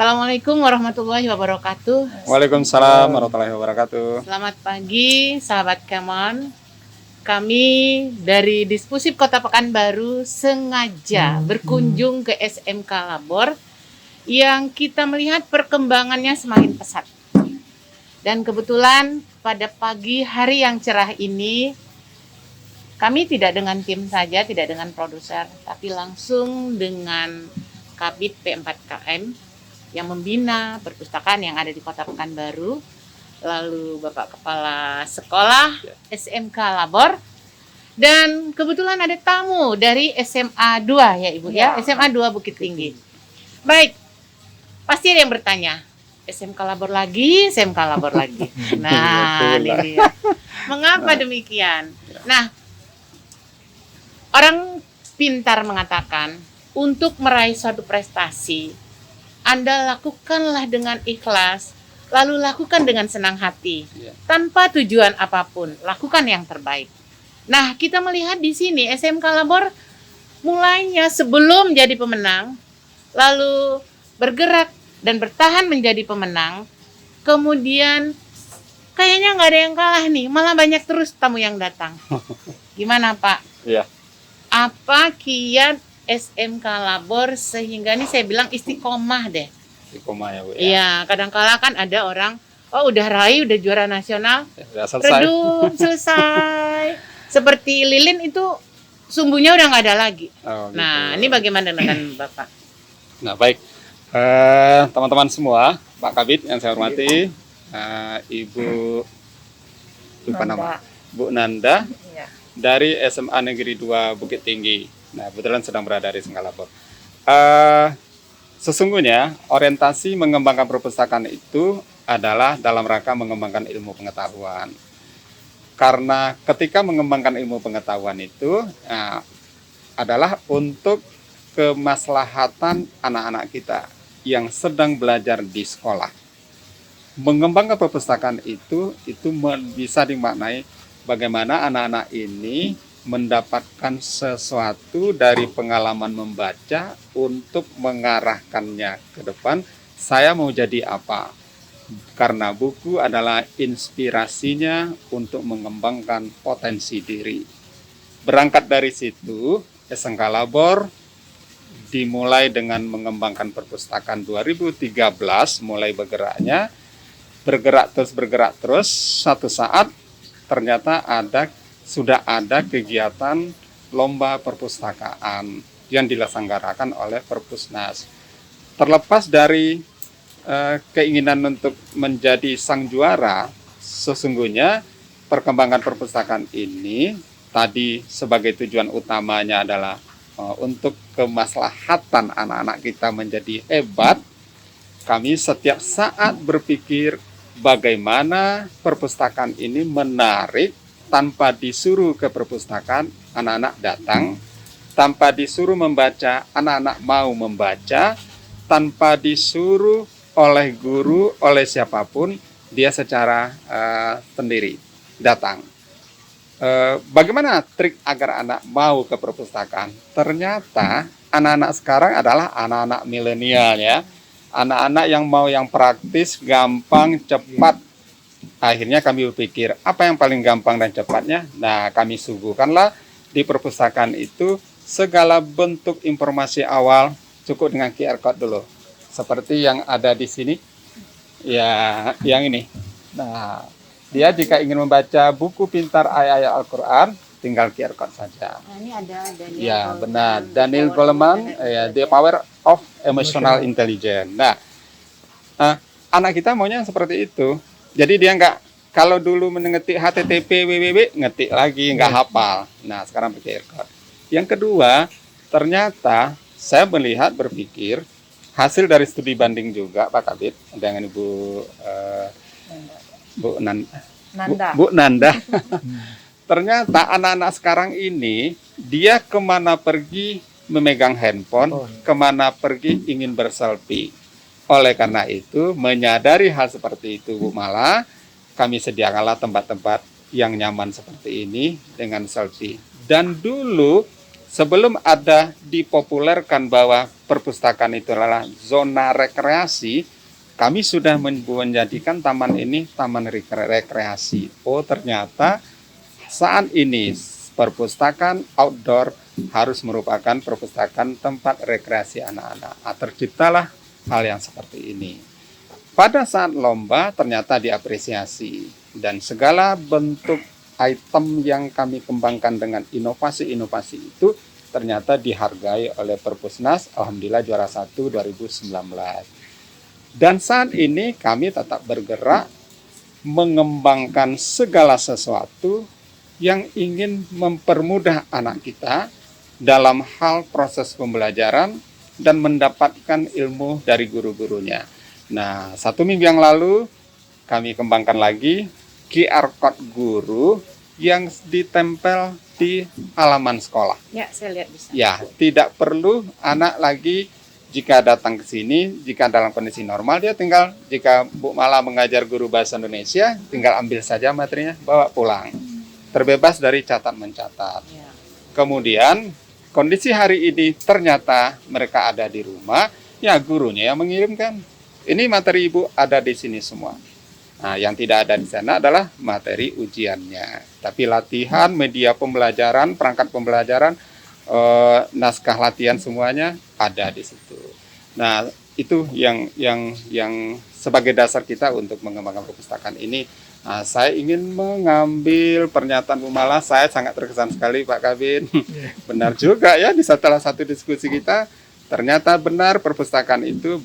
Assalamualaikum warahmatullahi wabarakatuh. Waalaikumsalam warahmatullahi wabarakatuh. Selamat pagi, sahabat Kemon. Kami dari Dispusip Kota Pekanbaru sengaja berkunjung ke SMK Labor yang kita melihat perkembangannya semakin pesat. Dan kebetulan pada pagi hari yang cerah ini, kami tidak dengan tim saja, tidak dengan produser, tapi langsung dengan Kabid P4KM yang membina perpustakaan yang ada di Kota Pekanbaru, lalu Bapak Kepala Sekolah SMK Labor, dan kebetulan ada tamu dari SMA 2 ya Ibu ya, SMA 2 Bukit Tinggi. Baik, pasti ada yang bertanya, SMK Labor lagi, SMK Labor lagi. Nah, ini dia. Mengapa demikian? Nah, orang pintar mengatakan, untuk meraih suatu prestasi, Anda lakukanlah dengan ikhlas, lalu lakukan dengan senang hati, tanpa tujuan apapun, lakukan yang terbaik. Nah, kita melihat di sini SMK Labor mulainya sebelum jadi pemenang, lalu bergerak dan bertahan menjadi pemenang, kemudian kayaknya nggak ada yang kalah nih, malah banyak terus tamu yang datang. Gimana Pak? Iya. Apa kiat SMK Labor sehingga ini saya bilang istiqomah deh. Istiqomah ya Bu ya. Iya, kadang-kala kan ada orang, oh udah raih, udah juara nasional, Sudah selesai. redup, selesai. Seperti lilin itu sumbunya udah nggak ada lagi. Oh, gitu. Nah, ini bagaimana dengan Bapak? Nah baik, teman-teman semua, Pak Kabid yang saya hormati, Ibu lupa nama, Bu Nanda Iya. dari SMA Negeri 2 Bukit Tinggi. Nah kebetulan sedang berada di SMK Labor. Sesungguhnya orientasi mengembangkan perpustakaan itu adalah dalam rangka mengembangkan ilmu pengetahuan. Karena ketika mengembangkan ilmu pengetahuan itu adalah untuk kemaslahatan anak-anak kita yang sedang belajar di sekolah. Mengembangkan perpustakaan itu bisa dimaknai bagaimana anak-anak ini mendapatkan sesuatu dari pengalaman membaca untuk mengarahkannya ke depan. Saya mau jadi apa? Karena buku adalah inspirasinya untuk mengembangkan potensi diri. Berangkat dari situ, SMK Labor dimulai dengan mengembangkan perpustakaan 2013 mulai bergerak terus. Satu saat ternyata sudah ada kegiatan lomba perpustakaan yang diselenggarakan oleh Perpusnas. Terlepas dari keinginan untuk menjadi sang juara, sesungguhnya perkembangan perpustakaan ini tadi sebagai tujuan utamanya adalah untuk kemaslahatan anak-anak kita menjadi hebat. Kami setiap saat berpikir bagaimana perpustakaan ini menarik. Tanpa disuruh ke perpustakaan, anak-anak datang. Tanpa disuruh membaca, anak-anak mau membaca. Tanpa disuruh oleh guru, oleh siapapun, dia secara sendiri datang. Bagaimana trik agar anak mau ke perpustakaan? Ternyata anak-anak sekarang adalah anak-anak milenial ya. Anak-anak yang mau yang praktis, gampang, cepat. Akhirnya kami berpikir, apa yang paling gampang dan cepatnya? Nah, kami suguhkanlah di perpustakaan itu segala bentuk informasi awal, cukup dengan QR Code dulu. Seperti yang ada di sini, ya, yang ini. Nah, dia jika ingin membaca buku pintar ayat-ayat Al-Quran, tinggal QR Code saja. Nah, ini ada Daniel. Ya, benar. Daniel Goleman, ya, The Power of Emotional Intelligence. Nah, anak kita maunya seperti itu. Jadi dia kalau dulu mengetik HTTP www, ngetik lagi, nggak hafal. Nah, sekarang pakai QR. Yang kedua, ternyata saya berpikir, hasil dari studi banding juga, Pak Kabid, dengan Bu Nanda. Ternyata anak-anak sekarang ini, dia kemana pergi memegang handphone, kemana pergi ingin berselfie. Oleh karena itu, menyadari hal seperti itu, Bu Mala, kami sediakanlah tempat-tempat yang nyaman seperti ini dengan selfie. Dan dulu sebelum ada dipopulerkan bahwa perpustakaan itu adalah zona rekreasi, kami sudah menjadikan taman ini taman rekreasi. Oh, ternyata saat ini perpustakaan outdoor harus merupakan perpustakaan tempat rekreasi anak-anak. Terciptalah hal yang seperti ini. Pada saat lomba ternyata diapresiasi dan segala bentuk item yang kami kembangkan dengan inovasi-inovasi itu ternyata dihargai oleh Perpusnas. Alhamdulillah juara 1 2019. Dan saat ini kami tetap bergerak mengembangkan segala sesuatu yang ingin mempermudah anak kita dalam hal proses pembelajaran dan mendapatkan ilmu dari guru-gurunya. Nah, 1 minggu yang lalu kami kembangkan lagi QR Code guru yang ditempel di halaman sekolah. Ya, saya lihat bisa. Ya, tidak perlu anak lagi jika datang ke sini, jika dalam kondisi normal dia tinggal, jika Bu Mala mengajar guru bahasa Indonesia, tinggal ambil saja materinya, bawa pulang. Terbebas dari catat-mencatat. Ya. Kemudian kondisi hari ini ternyata mereka ada di rumah, ya gurunya yang mengirimkan. Ini materi Ibu ada di sini semua. Nah, yang tidak ada di sana adalah materi ujiannya. Tapi latihan, media pembelajaran, perangkat pembelajaran, naskah latihan semuanya ada di situ. Nah, itu yang sebagai dasar kita untuk mengembangkan perpustakaan ini. Nah, saya ingin mengambil pernyataan Bu Mala. Saya sangat terkesan sekali Pak Kabin. Benar juga ya, di salah satu diskusi kita ternyata benar perpustakaan itu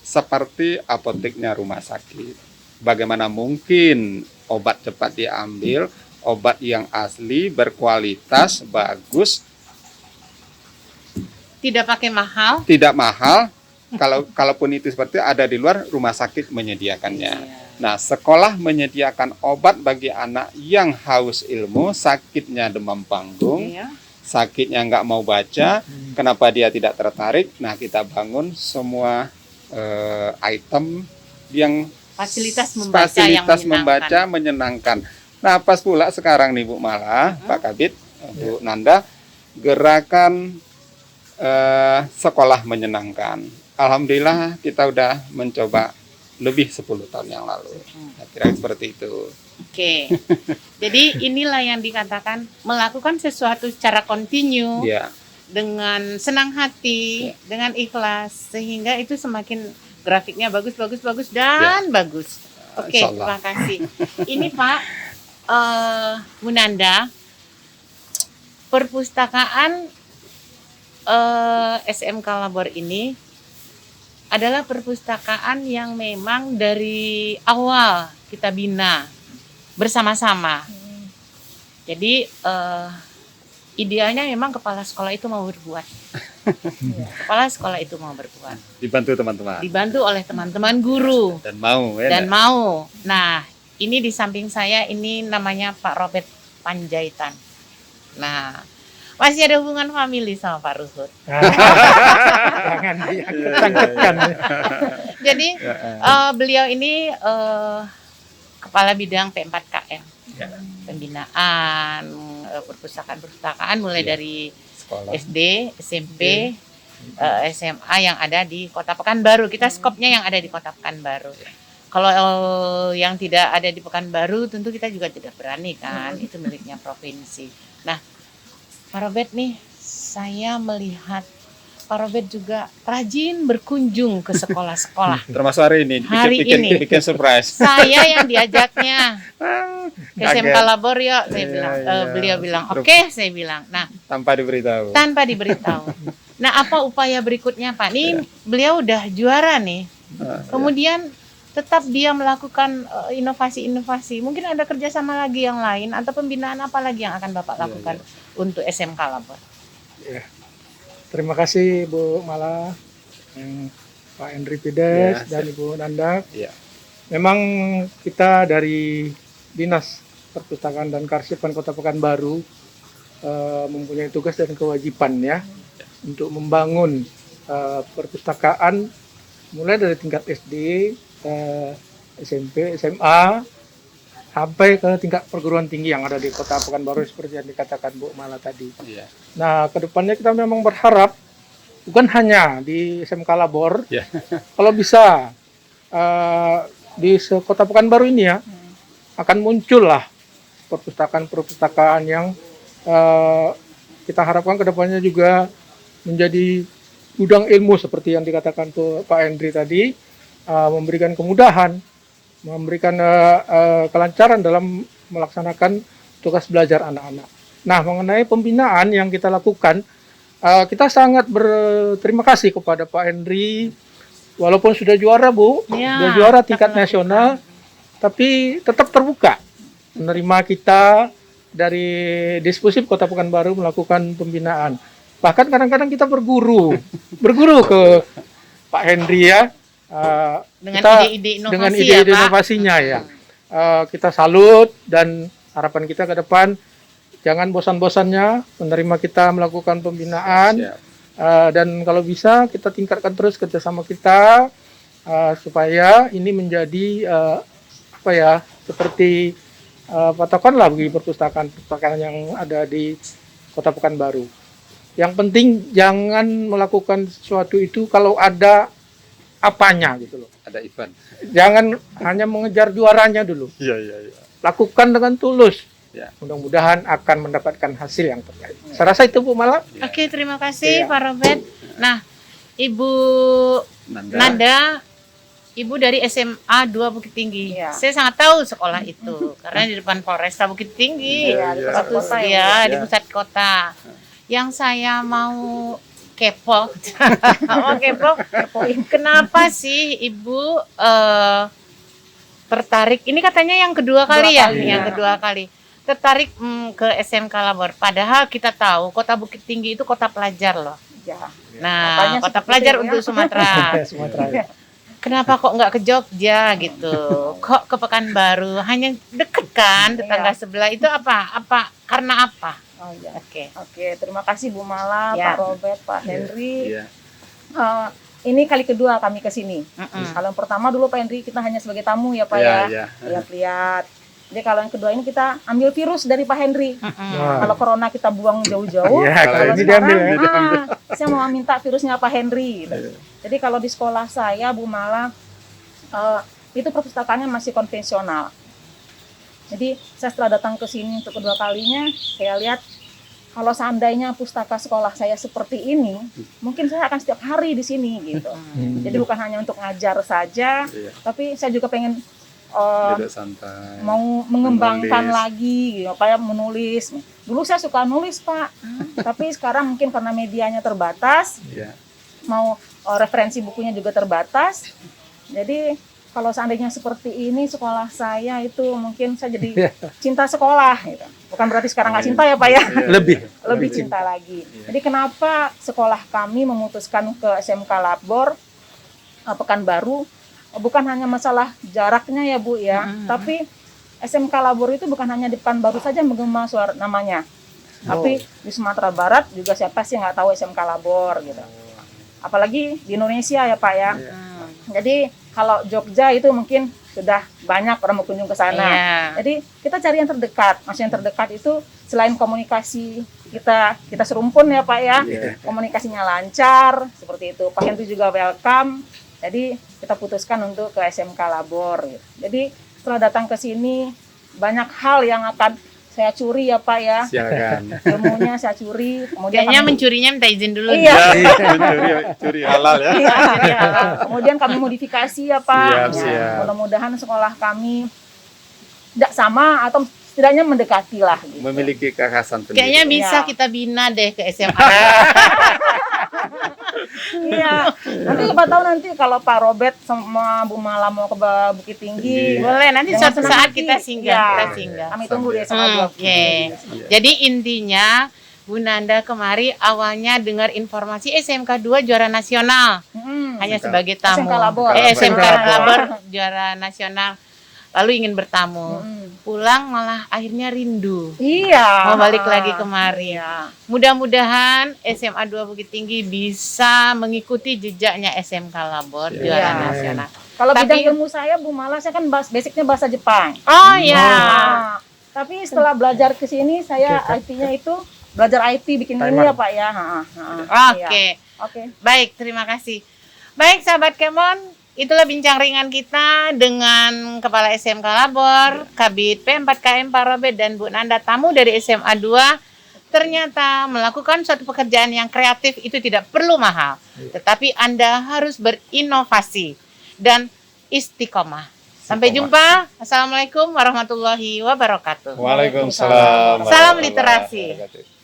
seperti apoteknya rumah sakit. Bagaimana mungkin obat cepat diambil, obat yang asli, berkualitas, bagus, Tidak pakai mahal. tidak mahal. Kalaupun itu seperti ada di luar, rumah sakit menyediakannya. Iya. Nah, sekolah menyediakan obat bagi anak yang haus ilmu, sakitnya demam panggung, Iya. sakitnya nggak mau baca, kenapa dia tidak tertarik? Nah, kita bangun semua item yang Fasilitas membaca yang menyenangkan. Nah, pas pula sekarang nih Bu Mala, Pak Kabit, Bu Nanda, gerakan sekolah menyenangkan. Alhamdulillah kita udah mencoba lebih 10 tahun yang lalu. Kira-kira seperti itu. Oke. Jadi inilah yang dikatakan melakukan sesuatu secara kontinu Ya, dengan senang hati, dengan ikhlas, sehingga itu semakin grafiknya bagus dan bagus. Oke, Insya Allah. terima kasih. Ini Pak Bu Nanda, perpustakaan SMK Labor ini adalah perpustakaan yang memang dari awal kita bina bersama-sama. Jadi idealnya memang kepala sekolah itu mau berbuat. Kepala sekolah itu mau berbuat. dibantu teman-teman. Dibantu oleh teman-teman guru Dan mau, ya. dan mau. Nah, ini di samping saya ini namanya Pak Robert Panjaitan. Nah, masih ada hubungan famili sama Pak Ruhut. Jangan disangkutkan. Jadi beliau ini kepala bidang P4KM, pembinaan perpustakaan mulai dari Sekolah. SD, SMP, SMA yang ada di Kota Pekanbaru. Kita skopnya yang ada di Kota Pekanbaru. Kalau yang tidak ada di Pekanbaru tentu kita juga tidak berani kan, itu miliknya provinsi. Nah, Pak Robert nih, saya melihat Pak Robert juga rajin berkunjung ke sekolah-sekolah. Termasuk hari ini, Hari ini. bikin surprise. Saya yang diajaknya ke SMK Kaget. Labor ya, saya Iya, bilang. iya. Beliau bilang, oke, saya bilang. Nah, Tanpa diberitahu. tanpa diberitahu. Nah, apa upaya berikutnya, Pak? Nih, beliau udah juara nih. Kemudian tetap dia melakukan inovasi-inovasi. Mungkin ada kerjasama lagi yang lain atau pembinaan apa lagi yang akan Bapak lakukan untuk SMK Labor? Terima kasih Bu Mala, Pak Henry Pides, Ya, dan Ibu Nanda. Iya. Memang kita dari Dinas Perpustakaan dan Kearsipan Kota Pekanbaru mempunyai tugas dan kewajiban ya untuk membangun perpustakaan mulai dari tingkat SD, SMP, SMA, sampai ke tingkat perguruan tinggi yang ada di Kota Pekanbaru seperti yang dikatakan Bu Mala tadi. Iya. Nah, kedepannya kita memang berharap bukan hanya di SMK Labor, Iya. kalau bisa di Kota Pekanbaru ini ya akan muncul lah perpustakaan-perpustakaan yang kita harapkan kedepannya juga menjadi gudang ilmu seperti yang dikatakan Pak Hendri tadi, memberikan kemudahan, memberikan kelancaran dalam melaksanakan tugas belajar anak-anak. Nah, mengenai pembinaan yang kita lakukan, kita sangat berterima kasih kepada Pak Hendri, walaupun sudah juara Bu, Ya, sudah juara tingkat nasional, tapi tetap terbuka menerima kita dari Dispusip Kota Pekanbaru melakukan pembinaan. Bahkan kadang-kadang kita berguru ke Pak Hendri ya. Dengan Kita ide-ide inovasi dengan ya, ide-ide Pak. inovasinya ya. Kita salut dan harapan kita ke depan jangan bosan-bosannya menerima kita melakukan pembinaan. Siap. Dan kalau bisa kita tingkatkan terus kerjasama kita supaya ini menjadi seperti patokan lah bagi perpustakaan yang ada di Kota Pekanbaru. Yang penting jangan melakukan sesuatu itu kalau ada apanya gitu loh. Ada event. Jangan hanya mengejar juaranya dulu. Iya. Lakukan dengan tulus. Ya. Mudah-mudahan akan mendapatkan hasil yang terbaik. Saya rasa itu Bu Mala. Oke, terima kasih Iya. Pak Robert. Nah, Ibu Nanda, Ibu dari SMA 2 Bukit Tinggi. Iya. Saya sangat tahu sekolah itu karena di depan Polresta Bukit Tinggi. Iya, di pusat Satu kota ya, di Iya. pusat kota. Yang saya mau kepo, kenapa sih Ibu tertarik? Ini katanya yang kedua kali ya, kali, yang ya. kedua kali. Tertarik ke SMK Labor. Padahal kita tahu Kota Bukit Tinggi itu kota pelajar loh. Ya. Nah, Makanya kota seperti pelajar itu ya. untuk Sumatera. Sumatera. Kenapa kok nggak ke Jogja gitu? Kok ke Pekanbaru? Hanya deket kan, tetangga Iya. sebelah. Itu apa? Karena apa? Oh iya. Oke. Oke, terima kasih Bu Mala, Ya. Pak Robert, Pak Henry. Iya. Ini kali kedua kami ke sini. Mm-mm. Kalau yang pertama dulu Pak Henry kita hanya sebagai tamu ya Pak Iya, ya. iya. Lihat-lihat. Jadi kalau yang kedua ini kita ambil virus dari Pak Henry. Mm-mm. Nah. Kalau corona kita buang jauh-jauh. Iya, kalau ini diambil ya. Saya mau minta virusnya Pak Henry. Gitu. Jadi kalau di sekolah saya Bu Mala itu perpustakaannya masih konvensional. Jadi saya setelah datang ke sini untuk kedua kalinya, saya lihat kalau seandainya pustaka sekolah saya seperti ini, mungkin saya akan setiap hari di sini gitu. Jadi bukan hanya untuk ngajar saja, Iya. tapi saya juga pengen Duduk santai. mau mengembangkan Menulis. lagi, gitu, kayak menulis. Dulu saya suka nulis Pak, tapi sekarang mungkin karena medianya terbatas, Iya. mau referensi bukunya juga terbatas. Jadi kalau seandainya seperti ini sekolah saya itu mungkin saya jadi cinta sekolah gitu. Bukan berarti sekarang nggak cinta ya Pak ya. Iya, Lebih. iya. Lebih cinta lagi. Iya. Jadi kenapa sekolah kami memutuskan ke SMK Labor Pekanbaru, bukan hanya masalah jaraknya ya Bu ya, tapi SMK Labor itu bukan hanya di Pekanbaru saja menggema suara namanya. Tapi di Sumatera Barat juga siapa sih nggak tahu SMK Labor gitu. Apalagi di Indonesia ya Pak ya. Jadi kalau Jogja itu mungkin sudah banyak orang mau kunjung ke sana. Iya. Jadi kita cari yang terdekat. Maksudnya yang terdekat itu selain komunikasi kita serumpun ya Pak ya. Iya. Komunikasinya lancar seperti itu. Pak Henry juga welcome. Jadi kita putuskan untuk ke SMK Labor. Gitu. Jadi setelah datang ke sini banyak hal yang akan saya curi ya Pak ya. Silakan. Ilmunya saya curi. Kemudian Kayaknya kami- mencurinya minta izin dulu. Iya. Curi halal ya. Iya, iya. Kemudian kami modifikasi ya Pak. Siap, Ya, siap. mudah-mudahan sekolah kami tidak sama atau setidaknya mendekati lah. Gitu. Memiliki kekhasan sendiri. Kayaknya bisa Iya. kita bina deh ke SMA. Iya. Nanti siapa tahu nanti kalau Pak Robert sama Bu Mala mau ke Bukit Tinggi. Iya. Boleh, nanti Jangan suatu senang saat hati. kita singgah. Iya. Kita singgah. Kami tunggu deh sama Hmm, Bu. Oke. Iya. Jadi intinya Bu Nanda kemari awalnya dengar informasi SMK 2 juara nasional. Hanya SMK. sebagai tamu. SMK Labor. SMK SMK Labor juara nasional. Lalu ingin bertamu. Hmm. Pulang malah akhirnya rindu. Iya. Mau balik lagi kemari. Iya. Mudah-mudahan SMA 2 Bukit Tinggi bisa mengikuti jejaknya SMK Labor Iya. juara Iya. nasional. Kalau Tapi- bidang ilmu saya Bu Mala, saya kan basicnya bahasa Jepang. Oh ya. Nah, tapi setelah belajar ke sini saya Oke, IT-nya itu belajar IT bikin ini Timer. ya Pak ya. Oke. Iya. Oke. Baik, terima kasih. Baik, sahabat Kemon, itulah bincang ringan kita dengan Kepala SMK Labor, Kabid P4KM Pak Robert dan Bu Nanda, tamu dari SMA 2. Ternyata melakukan suatu pekerjaan yang kreatif itu tidak perlu mahal, tetapi Anda harus berinovasi dan istiqomah. Sampai jumpa. Assalamualaikum warahmatullahi wabarakatuh. Waalaikumsalam. Salam warahmatullahi literasi. wabarakatuh.